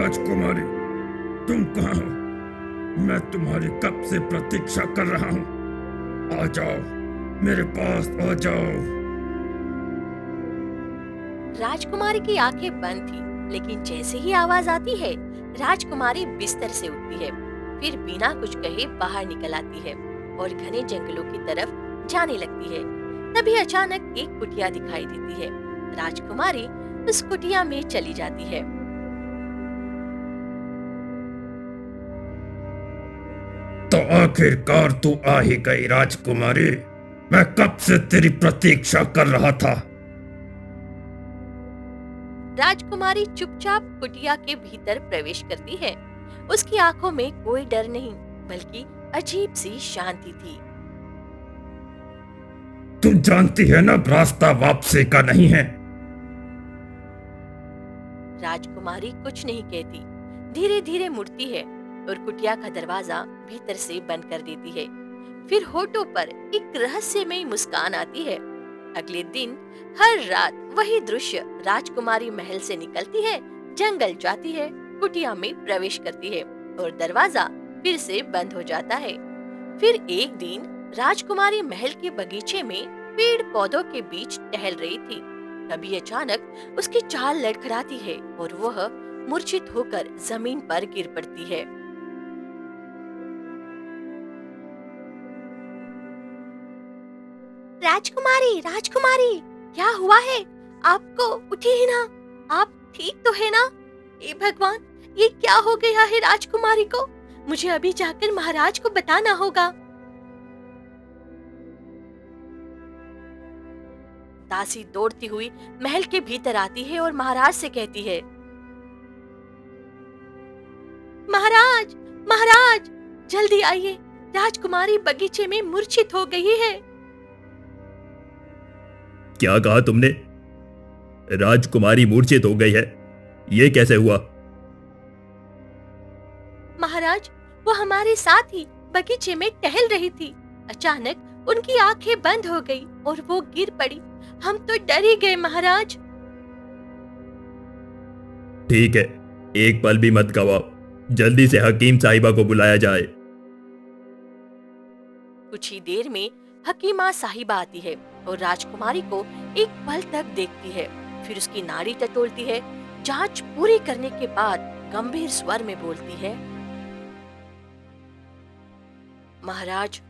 राजकुमारी, तुम कहाँ हो? मैं तुम्हारी कब से प्रतीक्षा कर रहा हूँ। आ जाओ, मेरे पास आ जाओ। राजकुमारी की आंखें बंद थी, लेकिन जैसे ही आवाज आती है, राजकुमारी बिस्तर से उठती है। फिर बिना कुछ कहे बाहर निकल आती है और घने जंगलों की तरफ जाने लगती है। तभी अचानक एक कुटिया दिखाई देती है। राजकुमारी उस कुटिया में चली जाती है। तो आखिरकार तू आ ही गई राजकुमारी। मैं कब से तेरी प्रतीक्षा कर रहा था। राजकुमारी चुपचाप कुटिया के भीतर प्रवेश करती है। उसकी आंखों में कोई डर नहीं, बल्कि अजीब सी शांति थी। तू जानती है ना, रास्ता वापसी का नहीं है। राजकुमारी कुछ नहीं कहती, धीरे धीरे मुड़ती है और कुटिया का दरवाजा भीतर से बंद कर देती है। फिर होठों पर एक रहस्यमयी मुस्कान आती है। अगले दिन हर रात वही दृश्य। राजकुमारी महल से निकलती है, जंगल जाती है, कुटिया में प्रवेश करती है और दरवाजा फिर से बंद हो जाता है। फिर एक दिन राजकुमारी महल के बगीचे में पेड़ पौधों के बीच टहल रही थी। तभी अचानक उसकी चाल लड़खड़ाती है और वह मूर्छित होकर जमीन पर गिर पड़ती है। राजकुमारी, राजकुमारी, क्या हुआ है? आपको उठी ही ना? आप ठीक तो है ना? हे भगवान, ये क्या हो गया है राजकुमारी को? मुझे अभी जाकर महाराज को बताना होगा। दासी दौड़ती हुई महल के भीतर आती है और महाराज से कहती है, महाराज, महाराज, जल्दी आइए, राजकुमारी बगीचे में मूर्छित हो गई है। क्या कहा तुमने? राजकुमारी मूर्छित हो गई है? ये कैसे हुआ? महाराज, वो हमारे साथ ही बगीचे में टहल रही थी। अचानक उनकी आंखें बंद हो गई और वो गिर पड़ी। हम तो डर ही गए महाराज। ठीक है, एक पल भी मत गवाओ, जल्दी से हकीम साहिबा को बुलाया जाए। कुछ ही देर में हकीमा साहिबा आती है और राजकुमारी को एक पल तक देखती है। फिर उसकी नाड़ी टटोलती है। जांच पूरी करने के बाद गंभीर स्वर में बोलती है, महाराज,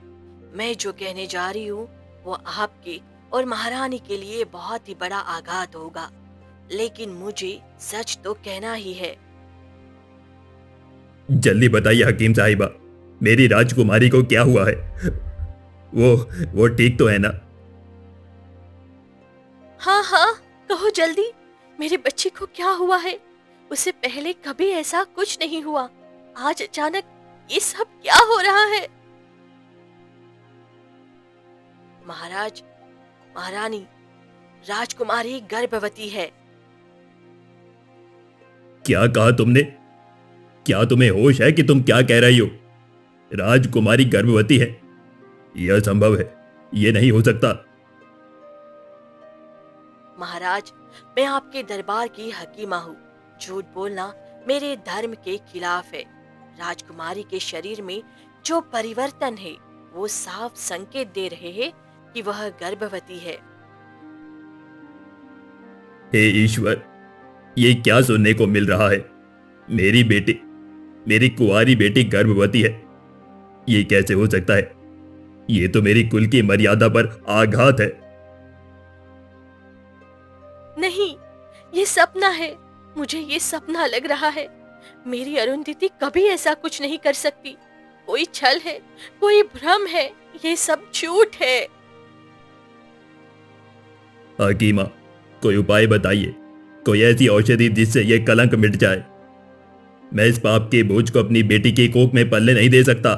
मैं जो कहने जा रही हूँ वो आपके और महारानी के लिए बहुत ही बड़ा आघात होगा, लेकिन मुझे सच तो कहना ही है। जल्दी बताइए हकीम साहिबा, मेरी राजकुमारी को क्या हुआ है? वो ठीक तो है ना? हाँ हाँ, कहो जल्दी, मेरे बच्चे को क्या हुआ है? उसे पहले कभी ऐसा कुछ नहीं हुआ, आज अचानक ये सब क्या हो रहा है? महाराज, महारानी, राजकुमारी गर्भवती है। क्या कहा तुमने? क्या तुम्हें होश है कि तुम क्या कह रही हो? राजकुमारी गर्भवती है? यह असंभव है, यह नहीं हो सकता। महाराज, मैं आपके दरबार की हकीमा हूँ। झूठ बोलना मेरे धर्म के खिलाफ है। राजकुमारी के शरीर में जो परिवर्तन है वो साफ संकेत दे रहे हैं कि वह गर्भवती है। हे ईश्वर, ये क्या सुनने को मिल रहा है? मेरी कुंवारी बेटी गर्भवती है? ये कैसे हो सकता है? ये तो मेरी कुल की मर्यादा पर आघात है। नहीं, ये सपना है। मुझे ये सपना लग रहा है। मेरी अरुंधति कभी ऐसा कुछ नहीं कर सकती। कोई छल है, कोई भ्रम है, ये सब झूठ है। हकीमा, कोई उपाय बताइए, कोई ऐसी औषधि जिससे यह कलंक मिट जाए। मैं इस पाप के बोझ को अपनी बेटी की कोख में पलने नहीं दे सकता।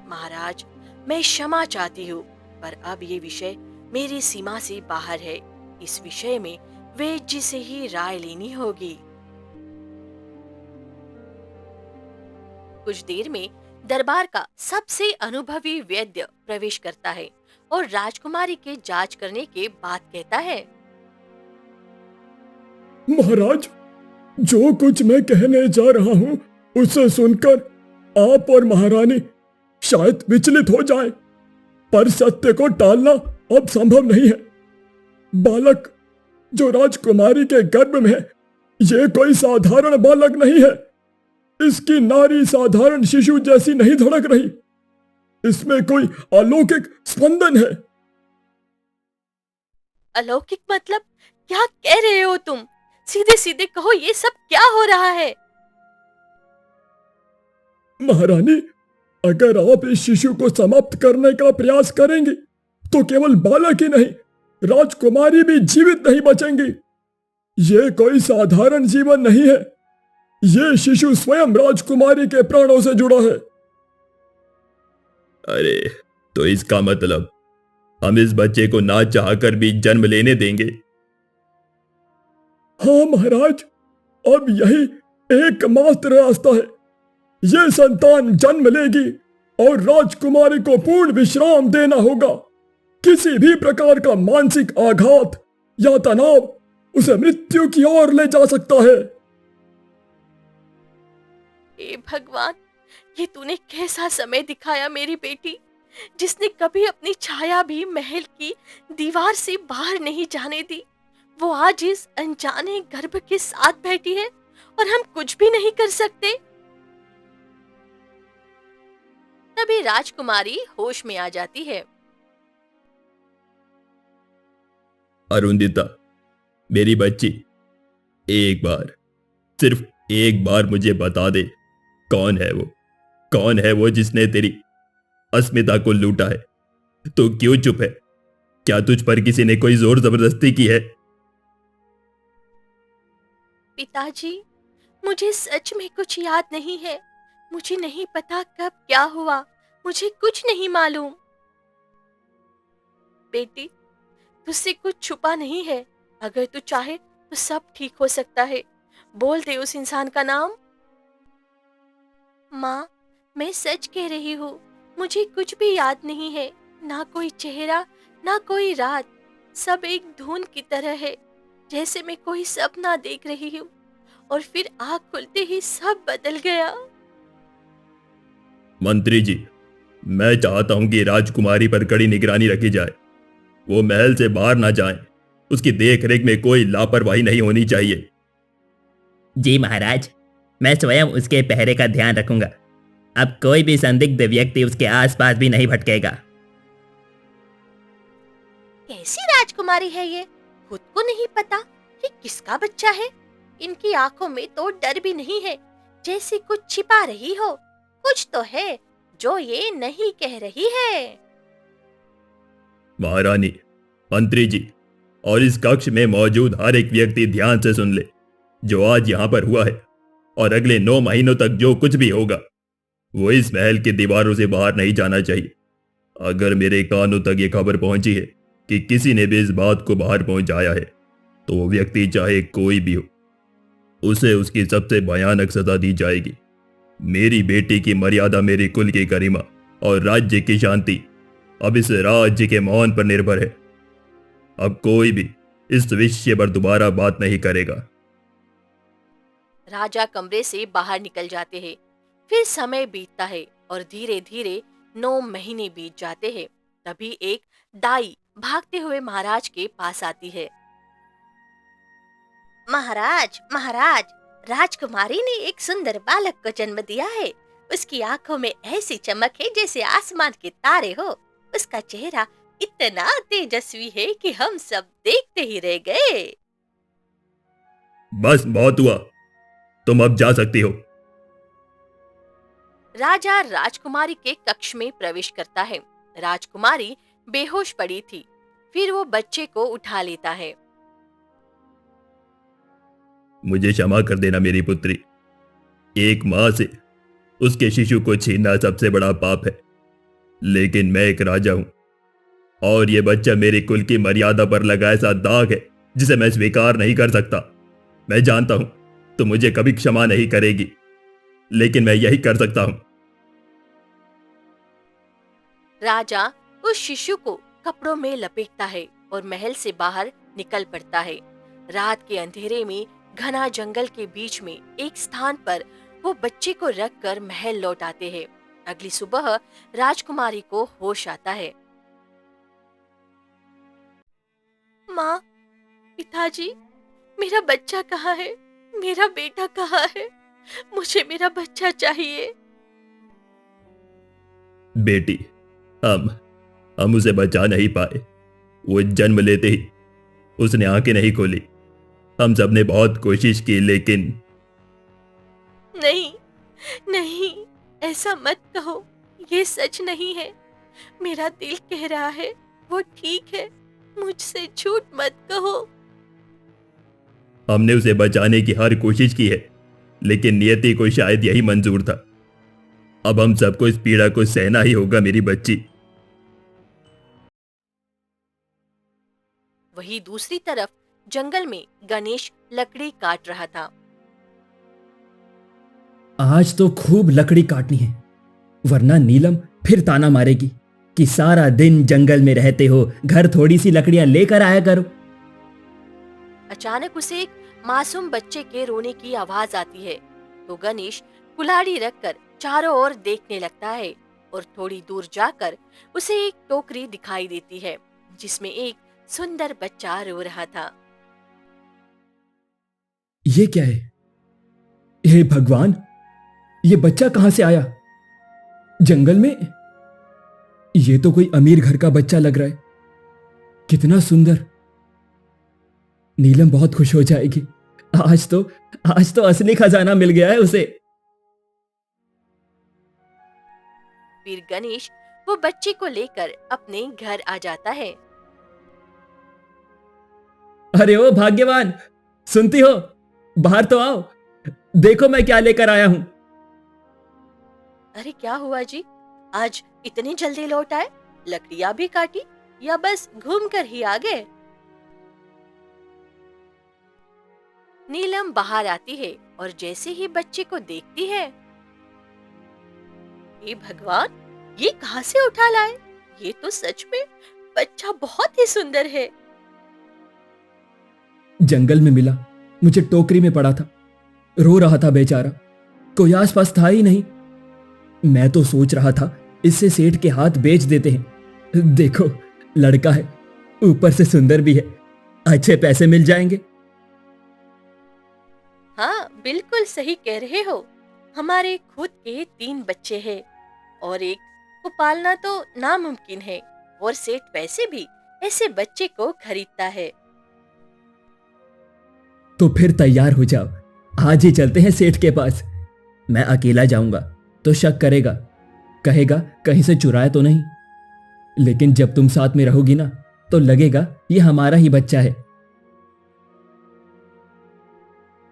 महाराज, मैं क्षमा चाहती हूँ, पर अब ये विषय मेरी सीमा से बाहर है। इस विषय में वैद्य जी से ही राय लेनी होगी। कुछ देर में दरबार का सबसे अनुभवी वैद्य प्रवेश करता है और राजकुमारी के जांच करने के बाद कहता है, महाराज, जो कुछ मैं कहने जा रहा हूं उसे सुनकर आप और महारानी शायद विचलित हो जाएं, पर सत्य को टालना अब संभव नहीं है। बालक जो राजकुमारी के गर्भ में है, ये कोई साधारण बालक नहीं है। इसकी नारी साधारण शिशु जैसी नहीं धड़क रही, इसमें कोई अलौकिक स्पंदन है। अलौकिक मतलब? क्या कह रहे हो तुम? सीधे सीधे कहो, ये सब क्या हो रहा है? महारानी, अगर आप इस शिशु को समाप्त करने का प्रयास करेंगी तो केवल बालक ही नहीं, राजकुमारी भी जीवित नहीं बचेंगी। ये कोई साधारण जीवन नहीं है, ये शिशु स्वयं राजकुमारी के प्राणों से जुड़ा है। अरे, तो इसका मतलब हम इस बच्चे को ना चाहकर भी जन्म लेने देंगे? हाँ महाराज, अब यही एकमात्र रास्ता है। ये संतान जन्म लेगी और राजकुमारी को पूर्ण विश्राम देना होगा। किसी भी प्रकार का मानसिक आघात या तनाव उसे मृत्यु की ओर ले जा सकता है। हे भगवान, ये तूने कैसा समय दिखाया मेरी बेटी, जिसने कभी अपनी छाया भी महल की दीवार से बाहर नहीं जाने दी। वो आज इस अनजाने गर्भ के साथ बैठी है और हम कुछ भी नहीं कर सकते। तभी राजकुमारी होश में आ जाती है। अरुंधिता, मेरी बच्ची, एक बार, सिर्फ एक बार मुझे बता दे, कौन है वो? कौन है वो जिसने तेरी अस्मिता को लूटा है? तो क्यों चुप है? क्या तुझ पर किसी ने कोई जोर जबरदस्ती की है? पिताजी, मुझे सच में कुछ याद नहीं है। मुझे नहीं पता कब क्या हुआ, मुझे कुछ नहीं मालूम। बेटी, तुझसे कुछ छुपा नहीं है। अगर तू चाहे तो सब ठीक हो सकता है। बोल दे उस इंसान का नाम। माँ, मैं सच कह रही हूँ, मुझे कुछ भी याद नहीं है। ना कोई चेहरा, ना कोई रात। सब एक धुन की तरह है, जैसे मैं कोई सपना देख रही हूँ और फिर आँख खुलते ही सब बदल गया। मंत्री जी, मैं चाहता हूं कि राजकुमारी पर कड़ी निगरानी रखी जाए। वो महल से बाहर ना जाए। उसकी देखरेख में कोई लापरवाही नहीं होनी चाहिए। जी महाराज, मैं स्वयं उसके पहरे का ध्यान रखूंगा। अब कोई भी संदिग्ध व्यक्ति उसके आसपास भी नहीं भटकेगा। कैसी राजकुमारी है ये? खुद को नहीं पता कि किसका बच्चा है। इनकी आंखों में तो डर भी नहीं है, जैसे कुछ छिपा रही हो। कुछ तो है जो ये नहीं कह रही है। महारानी, मंत्री जी और इस कक्ष में मौजूद हर एक व्यक्ति ध्यान से सुन ले। जो आज यहां पर हुआ है और अगले 9 महीनों तक जो कुछ भी होगा, वो इस महल की दीवारों से बाहर नहीं जाना चाहिए। अगर मेरे कानों तक ये खबर पहुंची है कि किसी ने भी इस बात को बाहर पहुंचाया है, तो वो व्यक्ति चाहे कोई भी हो, उसे उसकी सबसे भयानक सजा दी जाएगी। मेरी बेटी की मर्यादा, मेरी कुल की गरिमा और राज्य की शांति अब इस राज्य के मौन पर निर्भर है। अब कोई भी इस विषय पर दोबारा बात नहीं करेगा। राजा कमरे से बाहर निकल जाते हैं। फिर समय बीतता है और धीरे धीरे 9 महीने बीत जाते हैं। तभी एक दाई भागते हुए महाराज के पास आती है। महाराज, महाराज, राजकुमारी ने एक सुंदर बालक को जन्म दिया है। उसकी आंखों में ऐसी चमक है जैसे आसमान के तारे हो। उसका चेहरा इतना तेजस्वी है कि हम सब देखते ही रह गए। बस बहुत हुआ, तुम अब जा सकती हो। राजा राजकुमारी के कक्ष में प्रवेश करता है। राजकुमारी बेहोश पड़ी थी। फिर वो बच्चे को उठा लेता है। मुझे क्षमा कर देना मेरी पुत्री। एक मां से उसके शिशु को छीनना सबसे बड़ा पाप है, लेकिन मैं एक राजा हूं और यह बच्चा मेरे कुल की मर्यादा पर लगा ऐसा दाग है जिसे मैं स्वीकार नहीं कर सकता। मैं जानता हूं तो मुझे कभी क्षमा नहीं करेगी, लेकिन मैं यही कर सकता हूं। राजा उस शिशु को कपड़ों में लपेटता है और महल से बाहर निकल पड़ता है। रात के अंधेरे में घना जंगल के बीच में एक स्थान पर वो बच्चे को रखकर महल लौट आते हैं। अगली सुबह राजकुमारी को होश आता है। माँ, पिताजी, मेरा बच्चा कहाँ है? मेरा बेटा कहाँ है? मुझे मेरा बच्चा चाहिए। बेटी, हम उसे बचा नहीं पाए। वो जन्म लेते ही उसने आंखें नहीं खोली। हम सबने बहुत कोशिश की, लेकिन नहीं, नहीं, ऐसा मत कहो, ये सच नहीं है। मेरा दिल कह रहा है वो ठीक है, मुझसे झूठ मत कहो। हमने उसे बचाने की हर कोशिश की है, लेकिन नियति को शायद यही मंजूर था। अब हम सबको इस पीड़ा को सहना ही होगा मेरी बच्ची। वहीं दूसरी तरफ जंगल में गणेश लकड़ी काट रहा था। आज तो खूब लकड़ी काटनी है, वरना नीलम फिर ताना मारेगी कि सारा दिन जंगल में रहते हो, घर थोड़ी सी लकड़ियां लेकर आया करो। अचानक उसे एक मासूम बच्चे के रोने की आवाज आती है, तो गणेश कुल्हाड़ी रखकर चारों ओर देखने लगता है और थोड़ी दूर जाकर उसे एक टोकरी दिखाई देती है जिसमें एक सुंदर बच्चा रो रहा था। ये क्या है? हे भगवान, ये बच्चा कहां से आया? जंगल में? ये तो कोई अमीर घर का बच्चा लग रहा है। कितना सुंदर! नीलम बहुत खुश हो जाएगी। आज तो असली खजाना मिल गया है उसे। फिर गणेश वो बच्चे को लेकर अपने घर आ जाता है। अरे ओ भाग्यवान, सुनती हो? बाहर तो आओ, देखो मैं क्या लेकर आया हूं। अरे क्या हुआ जी? आज इतनी जल्दी लौट आए? लकड़ियां भी काटी या बस घूम कर ही आ गए? नीलम बाहर आती है और जैसे ही बच्चे को देखती है, हे भगवान, ये कहां से उठा लाए? ये तो सच में बच्चा बहुत ही सुंदर है। जंगल में मिला, मुझे टोकरी में पड़ा था, रो रहा था बेचारा, कोई आसपास था ही नहीं। मैं तो सोच रहा था इससे सेठ के हाथ बेच देते हैं। देखो, लड़का है, ऊपर से सुंदर भी है, अच्छे पैसे मिल जाएंगे। हाँ, बिल्कुल सही कह रहे हो। हमारे खुद के 3 बच्चे हैं और एक को पालना तो नामुमकिन है, और सेठ पैसे भी ऐसे बच्चे को खरीदता है। तो फिर तैयार हो जाओ, आज ही चलते हैं सेठ के पास। मैं अकेला जाऊंगा तो शक करेगा, कहेगा कहीं से चुराया तो नहीं, लेकिन जब तुम साथ में रहोगी ना तो लगेगा ये हमारा ही बच्चा है।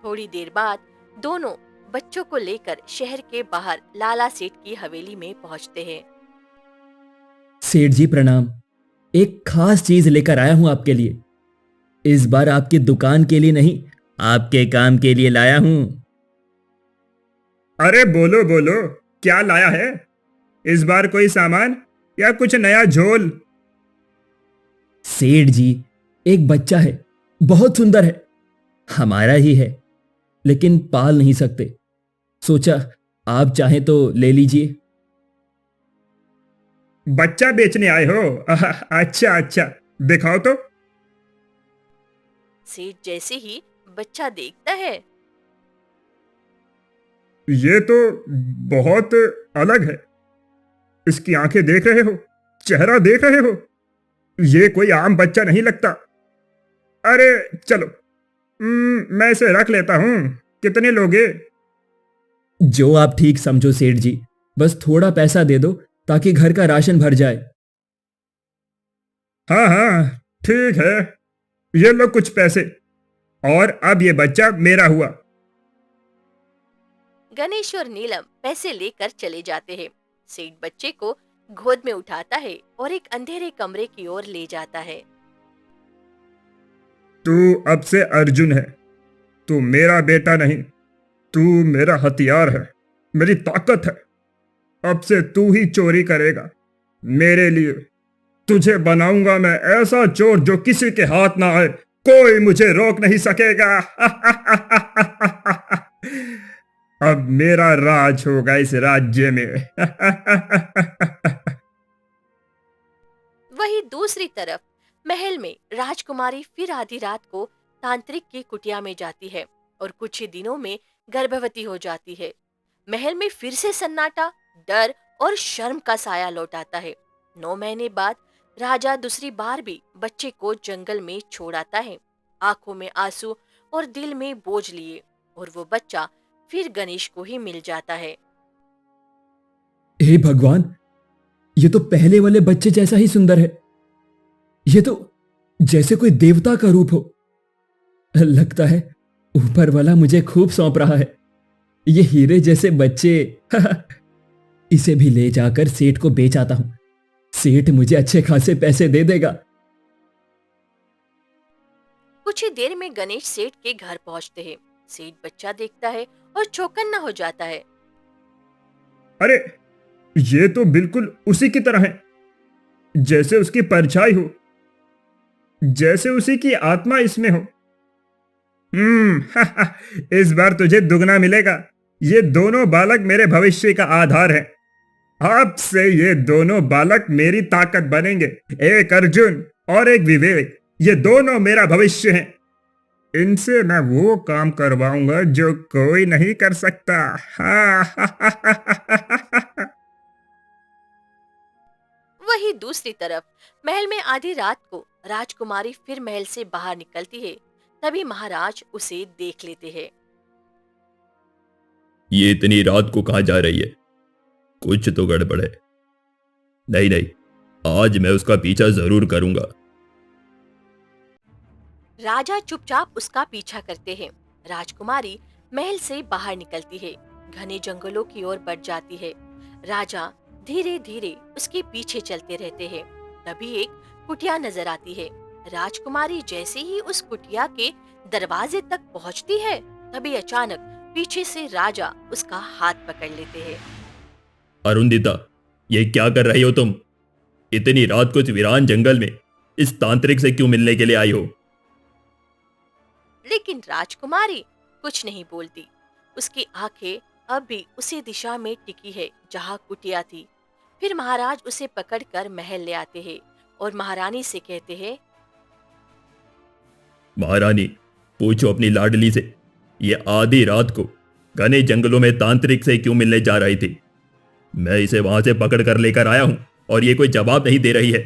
थोड़ी देर बाद दोनों बच्चों को लेकर शहर के बाहर लाला सेठ की हवेली में पहुंचते हैं। सेठ जी प्रणाम, एक खास चीज लेकर आया हूं आपके लिए। इस बार आपकी दुकान के लिए नहीं, आपके काम के लिए लाया हूं। अरे बोलो बोलो, क्या लाया है? इस बार कोई सामान या कुछ नया झोल? सेठ जी, एक बच्चा है, बहुत सुंदर है, हमारा ही है, लेकिन पाल नहीं सकते। सोचा आप चाहें तो ले लीजिए। बच्चा बेचने आए हो? अच्छा अच्छा, दिखाओ तो। सेठ जैसे ही बच्चा देखता है, ये तो बहुत अलग है। इसकी आंखें देख रहे हो, चेहरा देख रहे हो, ये कोई आम बच्चा नहीं लगता। अरे चलो, मैं इसे रख लेता हूं। कितने लोगे? जो आप ठीक समझो सेठ जी, बस थोड़ा पैसा दे दो ताकि घर का राशन भर जाए। हाँ हाँ, ठीक है, ये लो कुछ पैसे, और अब ये बच्चा मेरा हुआ। गणेश और नीलम पैसे लेकर चले जाते हैं। सेठ बच्चे को गोद में उठाता है और एक अंधेरे कमरे की ओर ले जाता है। तू अब से अर्जुन है, तू मेरा बेटा नहीं, तू मेरा हथियार है, मेरी ताकत है। अब से तू ही चोरी करेगा मेरे लिए। तुझे बनाऊंगा मैं ऐसा चोर जो किसी के हाथ ना आए, कोई मुझे रोक नहीं सकेगा। अब मेरा राज होगा इस राज्य में। वहीं दूसरी तरफ महल में राजकुमारी फिर आधी रात को तांत्रिक की कुटिया में जाती है और कुछ ही दिनों में गर्भवती हो जाती है। महल में फिर से सन्नाटा, डर और शर्म का साया लौट आता है। 9 महीने बाद राजा दूसरी बार भी बच्चे को जंगल में छोड़ आता है, आंखों में आंसू और दिल में बोझ लिए, और वो बच्चा फिर गणेश को ही मिल जाता है। हे भगवान, ये तो पहले वाले बच्चे जैसा ही सुंदर है। ये तो जैसे कोई देवता का रूप हो। लगता है ऊपर वाला मुझे खूब सौंप रहा है। ये हीरे जैसे बच्चे। इसे भी ले जाकर सेठ को बेच आता हूं। सेठ मुझे अच्छे खासे पैसे दे देगा। कुछ ही देर में गणेश सेठ के घर पहुंचते हैं। सेठ बच्चा देखता है और चौकन्ना हो जाता है। अरे, ये तो बिल्कुल उसी की तरह है, जैसे उसकी परछाई हो, जैसे उसी की आत्मा इसमें हो। इस बार तुझे दुगना मिलेगा। ये दोनों बालक मेरे भविष्य का आधार है। अब से ये दोनों बालक मेरी ताकत बनेंगे। एक अर्जुन और एक विवेक, ये दोनों मेरा भविष्य हैं। इनसे मैं वो काम करवाऊंगा जो कोई नहीं कर सकता। वहीं दूसरी तरफ महल में आधी रात को राजकुमारी फिर महल से बाहर निकलती है। तभी महाराज उसे देख लेते हैं। ये इतनी रात को कहां जा रही है? कुछ तो गड़बड़ है। नहीं नहीं, आज मैं उसका पीछा जरूर करूंगा। राजा चुपचाप उसका पीछा करते हैं। राजकुमारी महल से बाहर निकलती है, घने जंगलों की ओर बढ़ जाती है। राजा धीरे धीरे उसके पीछे चलते रहते हैं। तभी एक कुटिया नजर आती है। राजकुमारी जैसे ही उस कुटिया के दरवाजे तक पहुंचती है, तभी अचानक पीछे से राजा उसका हाथ पकड़ लेते हैं। अरुंधिता, ये क्या कर रही हो तुम? इतनी रात को इस वीरान जंगल में इस तांत्रिक से क्यों मिलने के लिए आई हो? लेकिन राजकुमारी कुछ नहीं बोलती। उसकी आंखें अब भी उसी दिशा में टिकी है जहां कुटिया थी। फिर महाराज उसे पकड़कर महल ले आते हैं और महारानी से कहते हैं, महारानी, पूछो अपनी लाडली से, ये आधी रात को घने जंगलों में तांत्रिक से क्यों मिलने जा रही थी? मैं इसे वहां से पकड़ कर लेकर आया हूं और ये कोई जवाब नहीं दे रही है।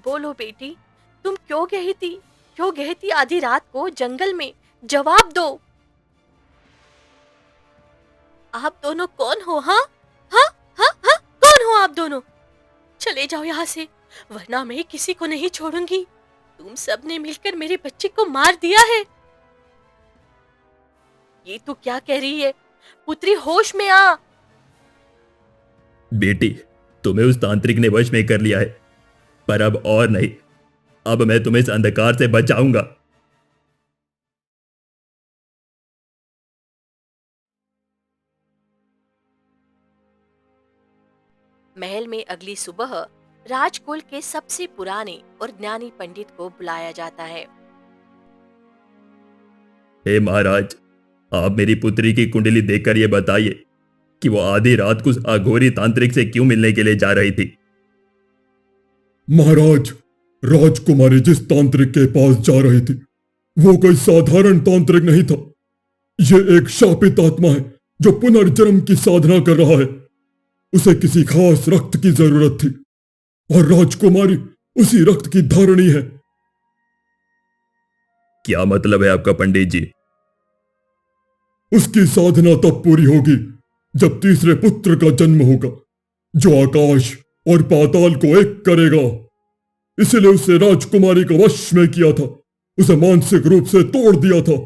बोलो बेटी, तुम क्यों गई थी आधी रात को जंगल में? जवाब दो। आप दोनों कौन हो? हाँ हाँ हाँ हाँ, कौन हो आप दोनों? चले जाओ यहाँ से, वरना मैं किसी को नहीं छोड़ूंगी। तुम सबने मिलकर मेरे बच्चे को मार दिया है। ये तू क्या कह रही है? पुत्री, होश में आ। बेटी, तुम्हें उस तांत्रिक ने वश में कर लिया है, पर अब और नहीं। अब मैं तुम्हें इस अंधकार से बचाऊंगा। महल में अगली सुबह राजकुल के सबसे पुराने और ज्ञानी पंडित को बुलाया जाता है। हे महाराज, आप मेरी पुत्री की कुंडली देखकर यह बताइए कि वो आधी रात को उस अघोरी तांत्रिक से क्यों मिलने के लिए जा रही थी। महाराज, राजकुमारी जिस तांत्रिक के पास जा रही थी वो कोई साधारण तांत्रिक नहीं था। ये एक शापित आत्मा है जो पुनर्जन्म की साधना कर रहा है। उसे किसी खास रक्त की जरूरत थी और राजकुमारी उसी रक्त की धारणी है। क्या मतलब है आपका पंडित जी? उसकी साधना तब पूरी होगी जब तीसरे पुत्र का जन्म होगा, जो आकाश और पाताल को एक करेगा। इसलिए उसे राजकुमारी को वश में किया था, उसे मानसिक रूप से तोड़ दिया था।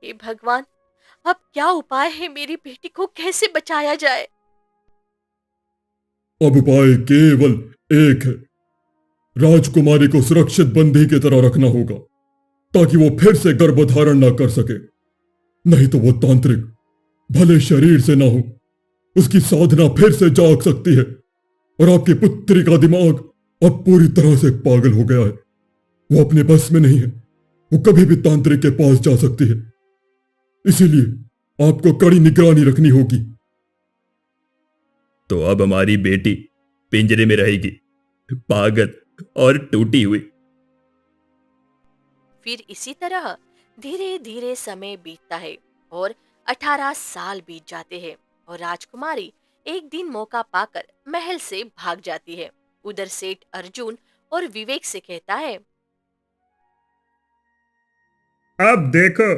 हे भगवान, अब क्या उपाय है? मेरी बेटी को कैसे बचाया जाए? अब उपाय केवल एक है। राजकुमारी को सुरक्षित बंदी की तरह रखना होगा ताकि वो फिर से गर्भधारण ना कर सके। नहीं तो वो तांत्रिक भले शरीर से ना हो, उसकी साधना फिर से जाग सकती है और आपकी पुत्री का दिमाग अब पूरी तरह से पागल हो गया है। वो अपने बस में नहीं है। वो कभी भी तांत्रिक के पास जा सकती है। इसीलिए आपको कड़ी निगरानी रखनी होगी। तो अब हमारी बेटी पिंजरे में रहेगी, पागल और टूटी हुई। फिर इसी तरह धीरे धीरे समय बीतता है और 18 साल बीत जाते हैं और राजकुमारी एक दिन मौका पाकर महल से भाग जाती है। उधर सेठ अर्जुन और विवेक से कहता है, अब देखो,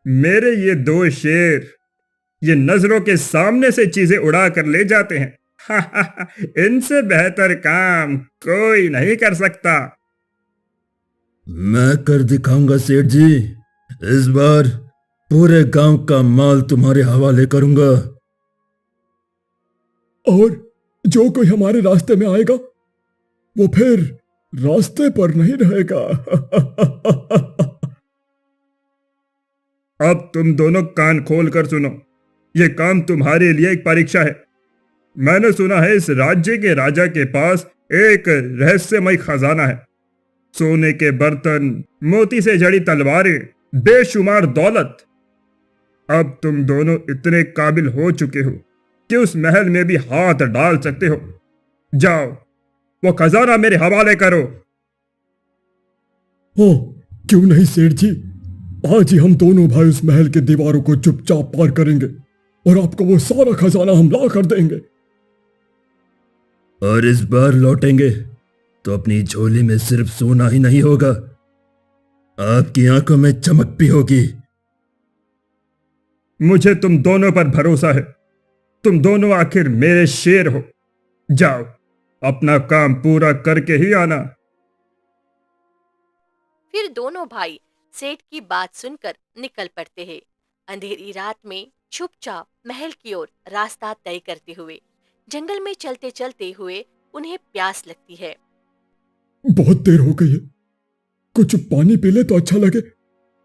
मेरे ये दो शेर ये नजरों के सामने से चीजें उड़ा कर ले जाते हैं। इनसे बेहतर काम कोई नहीं कर सकता। मैं कर दिखाऊंगा सेठ जी। इस बार पूरे गांव का माल तुम्हारे हवाले करूंगा। और जो कोई हमारे रास्ते में आएगा वो फिर रास्ते पर नहीं रहेगा। अब तुम दोनों कान खोल कर सुनो। ये काम तुम्हारे लिए एक परीक्षा है। मैंने सुना है इस राज्य के राजा के पास एक रहस्यमय खजाना है। सोने के बर्तन, मोती से जड़ी तलवारें, बेशुमार दौलत। अब तुम दोनों इतने काबिल हो चुके हो कि उस महल में भी हाथ डाल सकते हो। जाओ, वो खजाना मेरे हवाले करो। हो, क्यों नहीं सेठ जी। आज ही हम दोनों भाई उस महल की दीवारों को चुपचाप पार करेंगे और आपको वो सारा खजाना हम ला कर देंगे। और इस बार लौटेंगे तो अपनी झोली में सिर्फ सोना ही नहीं होगा, आपकी आंखों में चमक भी होगी। मुझे तुम दोनों पर भरोसा है। तुम दोनों आखिर मेरे शेर हो। जाओ, अपना काम पूरा करके ही आना। फिर दोनों भाई सेठ की बात सुनकर निकल पड़ते हैं। अंधेरी रात में चुपचाप महल की ओर रास्ता तय करते हुए जंगल में चलते चलते हुए उन्हें प्यास लगती है। बहुत देर हो गई है, कुछ पानी पी ले तो अच्छा लगे।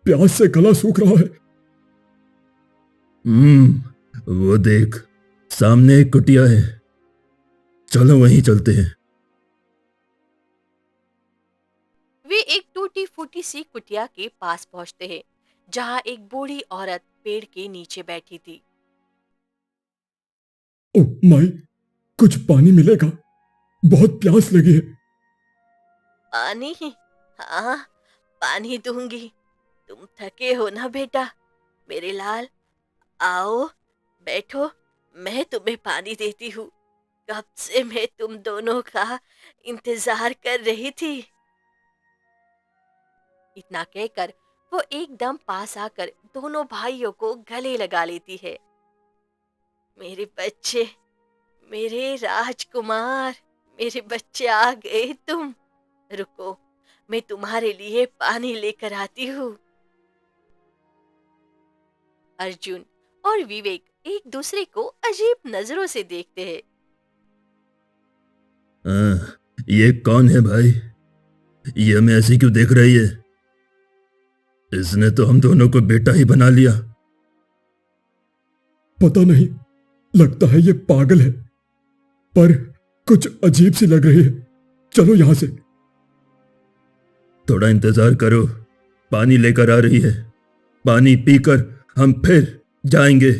प्यास से गला सूख रहा है। वो देख, सामने एक कुटिया है। चलो वहीं चलते हैं। वे एक टूटी फूटी सी कुटिया के पास पहुंचते हैं, जहां एक बूढ़ी औरत पेड़ के नीचे बैठी थी। ओह माई, कुछ पानी मिलेगा? बहुत प्यास लगी है। पानी? हाँ, पानी दूंगी। तुम थके हो ना बेटा? मेरे लाल, आओ बैठो, मैं तुम्हें पानी देती हूँ। कब से मैं तुम दोनों का इंतजार कर रही थी। इतना कहकर वो एकदम पास आकर दोनों भाइयों को गले लगा लेती है। मेरे बच्चे, मेरे राजकुमार, मेरे बच्चे आ गए तुम। रुको, मैं तुम्हारे लिए पानी लेकर आती हूँ। अर्जुन और विवेक एक दूसरे को अजीब नजरों से देखते हैं। ये कौन है भाई? ये हमें ऐसी क्यों देख रही है? इसने तो हम दोनों को बेटा ही बना लिया। पता नहीं, लगता है ये पागल है, पर कुछ अजीब सी लग रही है। चलो यहां से। थोड़ा इंतजार करो, पानी लेकर आ रही है। पानी पीकर हम फिर जाएंगे।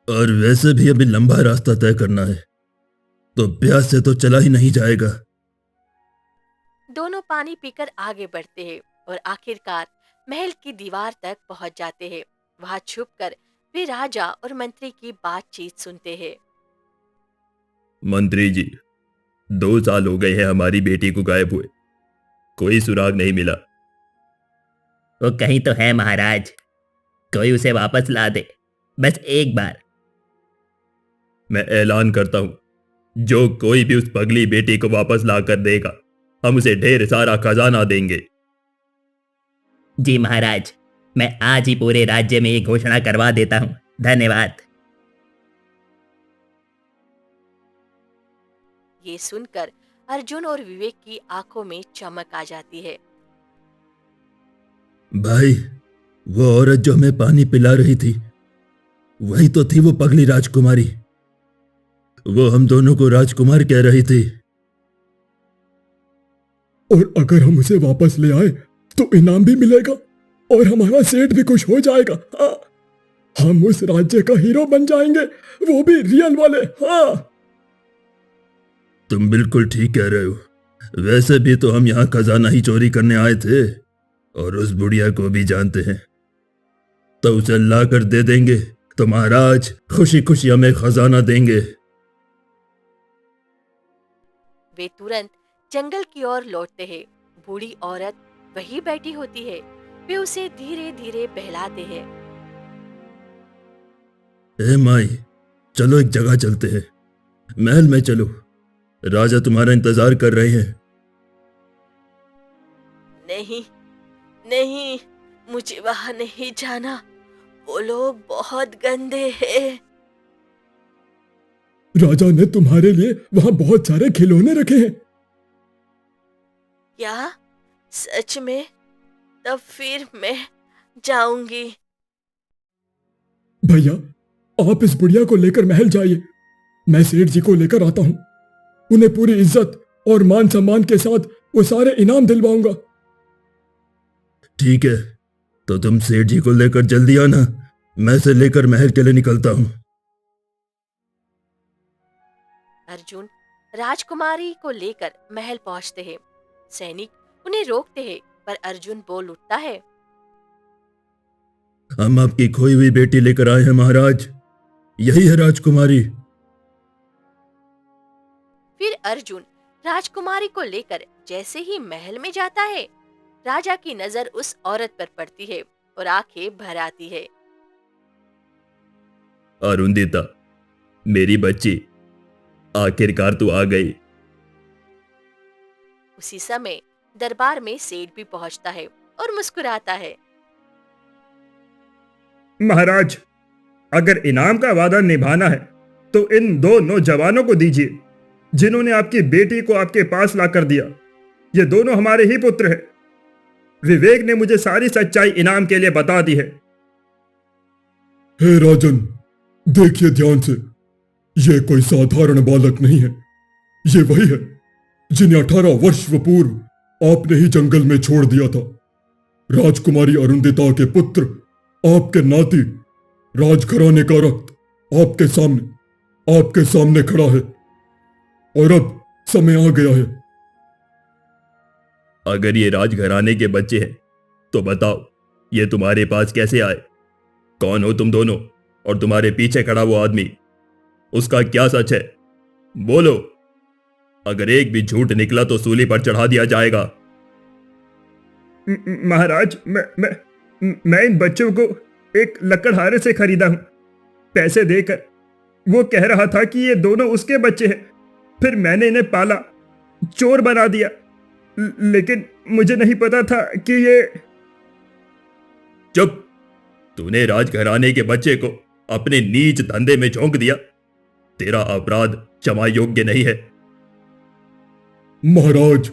और वैसे भी अभी लंबा रास्ता तय करना है, तो प्यास से तो चला ही नहीं जाएगा। दोनों पानी पीकर आगे बढ़ते हैं और आखिरकार महल की दीवार तक पहुंच जाते हैं। वहां छुपकर वे राजा और मंत्री की बातचीत सुनते हैं। मंत्री जी, 2 साल हो गए हैं हमारी बेटी को गायब हुए। कोई सुराग नहीं मिला। वो कहीं तो है महाराज, कोई उसे वापस ला दे, बस एक बार। मैं ऐलान करता हूं, जो कोई भी उस पगली बेटी को वापस ला कर देगा, हम उसे ढेर सारा खजाना देंगे। जी महाराज, मैं आज ही पूरे राज्य में ये घोषणा करवा देता हूँ। धन्यवाद। ये सुनकर अर्जुन और विवेक की आंखों में चमक आ जाती है। भाई, वो औरत जो हमें पानी पिला रही थी, वही तो थी वो पगली राजकुमारी। वो हम दोनों को राजकुमार कह रही थी। और अगर हम उसे वापस ले आए तो इनाम भी मिलेगा और हमारा सेठ भी खुश हो जाएगा। हाँ, हम उस राज्य का हीरो बन जाएंगे, वो भी रियल वाले। हाँ, तुम बिल्कुल ठीक कह रहे हो। वैसे भी तो हम यहाँ खजाना ही चोरी करने आए थे और उस बुढ़िया को भी जानते हैं, तो उसे ला कर दे देंगे तो महाराज खुशी खुशी हमें खजाना देंगे। वे तुरंत जंगल की ओर लौटते हैं। बूढ़ी औरत वहीं बैठी होती है। वे उसे धीरे धीरे बहलाते हैं। ए माई, चलो एक जगह चलते हैं, महल में चलो, राजा तुम्हारा इंतजार कर रहे हैं। नहीं नहीं, मुझे वहां नहीं जाना, वो लोग बहुत गंदे हैं। राजा ने तुम्हारे लिए वहां बहुत सारे खिलौने रखे हैं। क्या सच में? तब फिर मैं जाऊंगी। भैया, आप इस बुढ़िया को लेकर महल जाइए, मैं सेठ जी को लेकर आता हूं। उन्हें पूरी इज्जत और मान सम्मान के साथ वो सारे इनाम दिलवाऊंगा। ठीक है, तो तुम सेठ जी को लेकर जल्दी आना, मैं से लेकर महल के लिए निकलता हूं। अर्जुन राजकुमारी को लेकर महल पहुंचते हैं। सैनिक उन्हें रोकते हैं, पर अर्जुन बोल उठता है, हम आपकी खोई हुई बेटी लेकर आए हैं महाराज, यही है राजकुमारी। फिर अर्जुन राजकुमारी को लेकर जैसे ही महल में जाता है, राजा की नजर उस औरत पर पड़ती है और आंखें भर आती है। अरुंधिता, मेरी बच्ची, आखिरकार तू आ गई। उसी समय दरबार में सेठ भी पहुंचता है और मुस्कुराता है। महाराज, अगर इनाम का वादा निभाना है तो इन दो नौजवानों को दीजिए जिन्होंने आपकी बेटी को आपके पास लाकर दिया। ये दोनों हमारे ही पुत्र हैं। विवेक ने मुझे सारी सच्चाई इनाम के लिए बता दी है। हे राजन, देखिए ध्यान से, ये कोई साधारण बालक नहीं है। ये वही है जिन्हें 18 वर्ष पूर्व आपने ही जंगल में छोड़ दिया था। राजकुमारी अरुंधिता के पुत्र, आपके नाती, राजघराने का रक्त आपके सामने खड़ा है और अब समय आ गया है। अगर ये राजघराने के बच्चे हैं तो बताओ, ये तुम्हारे पास कैसे आए? कौन हो तुम दोनों और तुम्हारे पीछे खड़ा वो आदमी, उसका क्या सच है? बोलो, अगर एक भी झूठ निकला तो सूली पर चढ़ा दिया जाएगा। महाराज, मैं इन बच्चों को एक लकड़हारे से खरीदा हूं, पैसे देकर। वो कह रहा था कि ये दोनों उसके बच्चे हैं। फिर मैंने इन्हें पाला, चोर बना दिया, लेकिन मुझे नहीं पता था कि ये। चुप! तूने राजघराने के बच्चे को अपने नीच धंधे में झोंक दिया। तेरा अपराध क्षमा योग्य नहीं है। महाराज,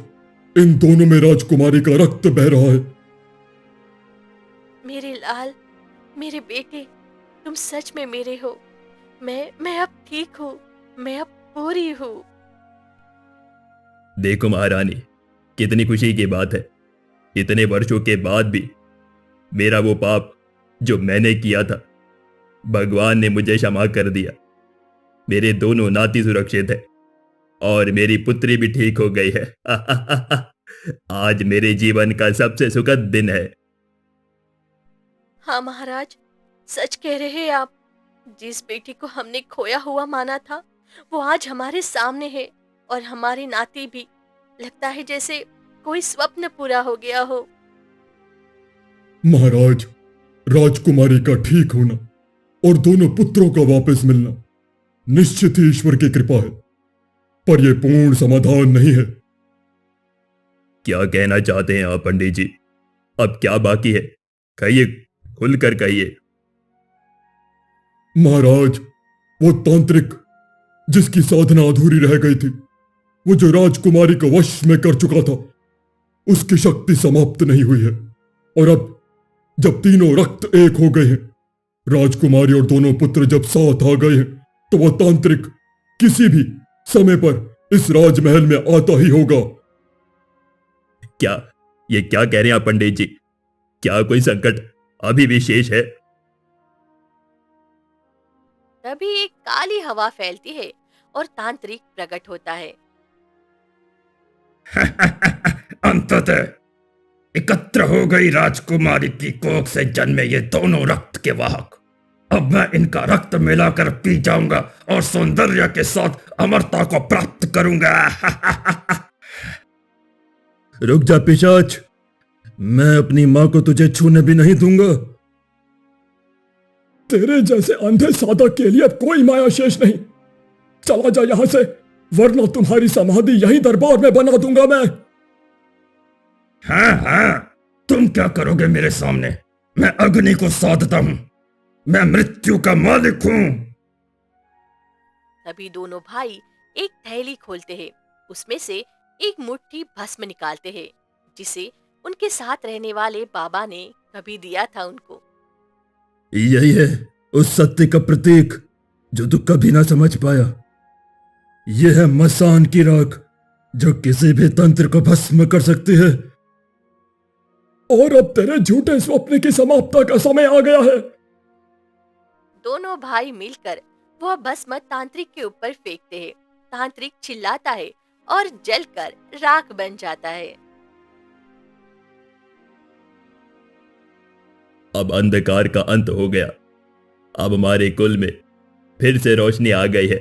इन दोनों में राजकुमारी का रक्त बह रहा है। मेरे लाल, मेरे बेटे, तुम सच में मेरे हो। मैं अब ठीक हूँ, मैं अब पूरी हूँ। देखो महारानी, कितनी खुशी की बात है, इतने वर्षों के बाद भी मेरा वो पाप जो मैंने किया था, भगवान ने मुझे क्षमा कर दिया। मेरे दोनों नाती सुरक्षित है और मेरी पुत्री भी ठीक हो गई है। आज मेरे जीवन का सबसे सुखद दिन है। हाँ महाराज, सच कह रहे हैं आप। जिस बेटी को हमने खोया हुआ माना था, वो आज हमारे सामने है और हमारी नाती भी। लगता है जैसे कोई स्वप्न पूरा हो गया हो। महाराज, राजकुमारी का ठीक होना और दोनों पुत्रों का वापस मिलना निश्चित ही ईश्वर की कृपा है, पर यह पूर्ण समाधान नहीं है। क्या कहना चाहते हैं आप पंडित जी? अब क्या बाकी है? कहिए, खुलकर कहिए। महाराज, वो तांत्रिक जिसकी साधना अधूरी रह गई थी, वो जो राजकुमारी को वश में कर चुका था, उसकी शक्ति समाप्त नहीं हुई है। और अब जब तीनों रक्त एक हो गए हैं, राजकुमारी और दोनों पुत्र जब साथ आ गए हैं, तो वह तांत्रिक किसी भी समय पर इस राजमहल में आता ही होगा। क्या ये क्या कह रहे हैं आप पंडित जी? क्या कोई संकट अभी भी शेष है? तभी एक काली हवा फैलती है और तांत्रिक प्रकट होता है। अंततः एकत्र हो गई राजकुमारी की कोख से जन्मे ये दोनों रक्त के वाहक। अब मैं इनका रक्त मिलाकर पी जाऊंगा और सौंदर्य के साथ अमरता को प्राप्त करूंगा। रुक जा पिशाच, मैं अपनी मां को तुझे छूने भी नहीं दूंगा। तेरे जैसे अंधे साधक के लिए अब कोई माया शेष नहीं। चला जा यहां से, वरना तुम्हारी समाधि यही दरबार में बना दूंगा मैं। हाँ हाँ, तुम क्या करोगे मेरे सामने? मैं अग्नि को साधता हूं, मैं मृत्यु का मालिक हूं। तभी दोनों भाई एक थैली खोलते हैं। उसमें से एक मुट्ठी भस्म निकालते हैं, जिसे उनके साथ रहने वाले बाबा ने कभी दिया था उनको। यही है उस सत्य का प्रतीक जो तू कभी ना समझ पाया। यह है मसान की राख जो किसी भी तंत्र को भस्म कर सकती है। और अब तेरे झूठे स्वप्न की समाप्ति का समय आ गया है। दोनों भाई मिलकर वह भस्म तांत्रिक के ऊपर फेंकते हैं। तांत्रिक चिल्लाता है और जलकर राख बन जाता है। अब अंधकार का अंत हो गया। अब हमारे कुल में फिर से रोशनी आ गई है।